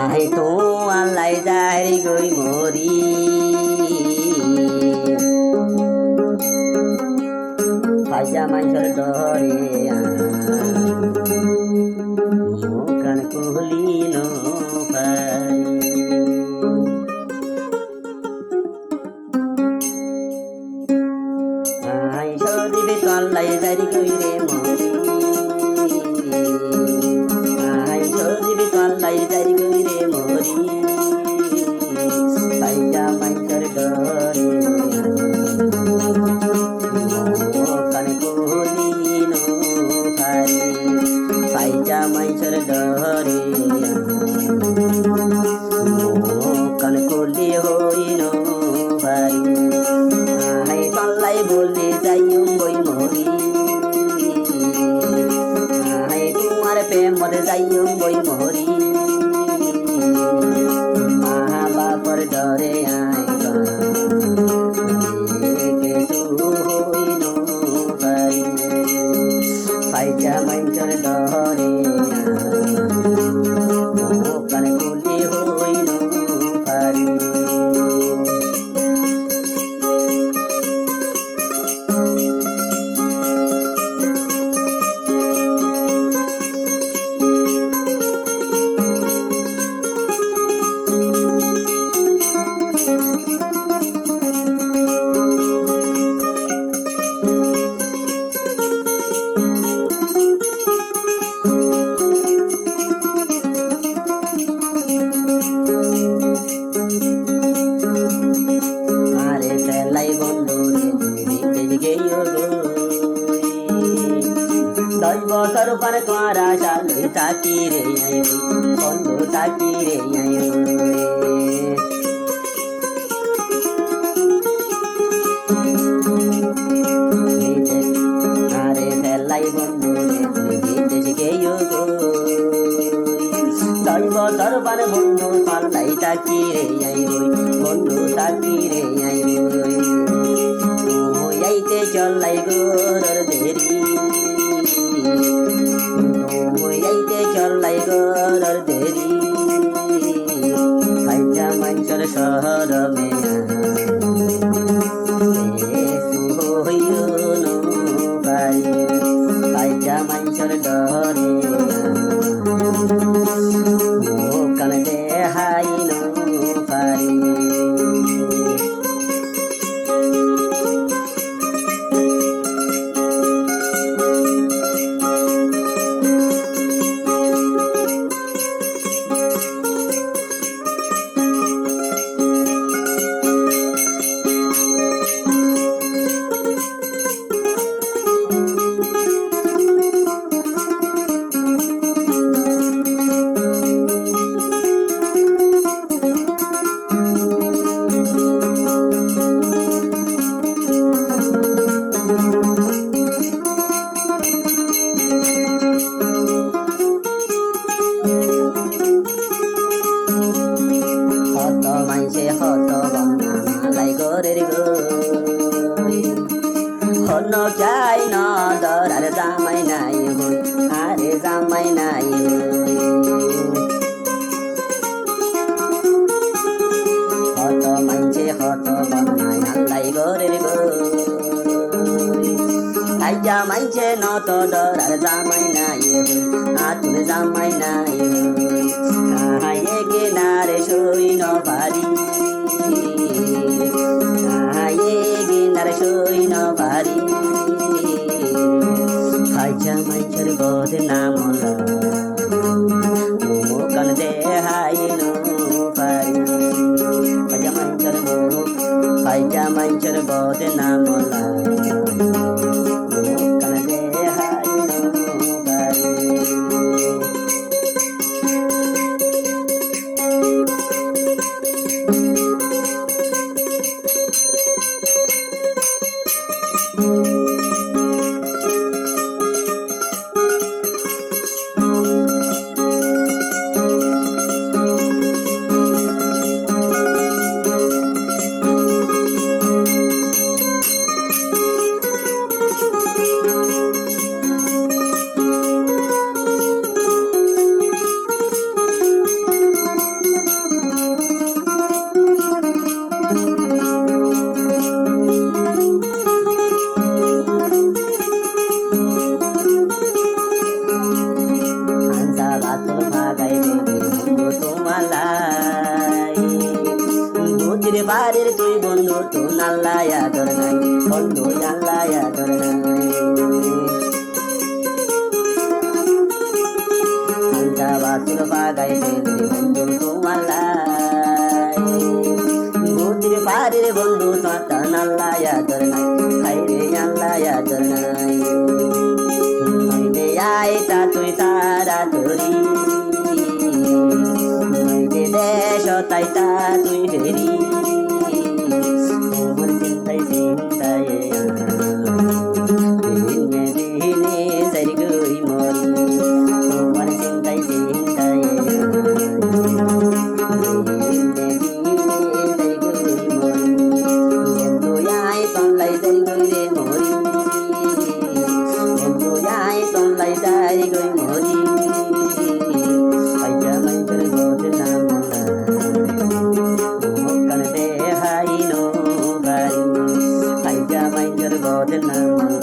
I তো আল্লাই যাই গই মরি পাইজা মাইসর ডরে মুখান কুহলিল আই সদিবে তো আল্লাই যাই গই রে মরি আই সদিবে তো আল্লাই যাই গই রে মরি পাইজা মাইসর ডরে পাইজা মাইসর ডরে কান কলি হইন ভাই আই পাল্লাই বললে যাইম বই মরি আই তোমার প্রেম মরে যাইম বই মরি মা বাপর ডরে আই হইন ভাই পাইজা মাইসর ডরে কান কলি হইন ভাই আরে পেলাই বন্ধু রে দশ বছর পর তোমার আশা লই থাকি রে বন্ধু থাকি রে আরে পেলাই বন্ধু রে বিদেশ গেও দশ বছর পর বন্ধু পাল্লাই থাকি রে বন্ধু থাকি রে আইতে চলাই গোর দেরি আইতে চলাই গোর দেরি পাইজা মাইসর শহর মেয়া হইও ভাই পাইজা মাইসর ডরে কান দেহাই ভাই হত মাইসে হত বাংলাই গরের গই হন চাই ন দরার জামাই নাই হই আরে জামাই নাই হত মাইসে হত বাংলাই গরের গই পাইজা মাইসে ন তো দরার জামাই নাই হই আতুর জামাই নাই হই গে নারে সইন ভারি গে নারে সইন ভারি পাইজা মাইসর বদ নাম কান দেহাই পারি পাইজা মাইসর বদ নাম কান দেহাই পারি তুই বন্ধু তো নাল্লায়া তোর নাই বন্ধু নাল্লায়া তোর নাই আঞ্জা বাসুর বাগাইতে বন্ধু তোমার বুদ্ধির পারে বন্ধু তোতা নাল্লায়া তোর নাই খাইরে নাল্লায়া তোর নাই মাইদে আইতা তুই তারা তোরি মাইদে দেশ তাইতা তুই হেরি তোমার চিন্তায় চিন্তায় দিনে দিনে সারি গই মরি তোমার চিন্তায় চিন্তায় দিনে দিনে সারি গই মরি বন্ধু আয় তনলাই সারি গই রে মরি বন্ধু আয় তনলাই সারি গই মরি আইয়া মাইদের বোধ নাম মোকান দে হাই নো বাড়ি আইয়া মাইদের বোধ নাম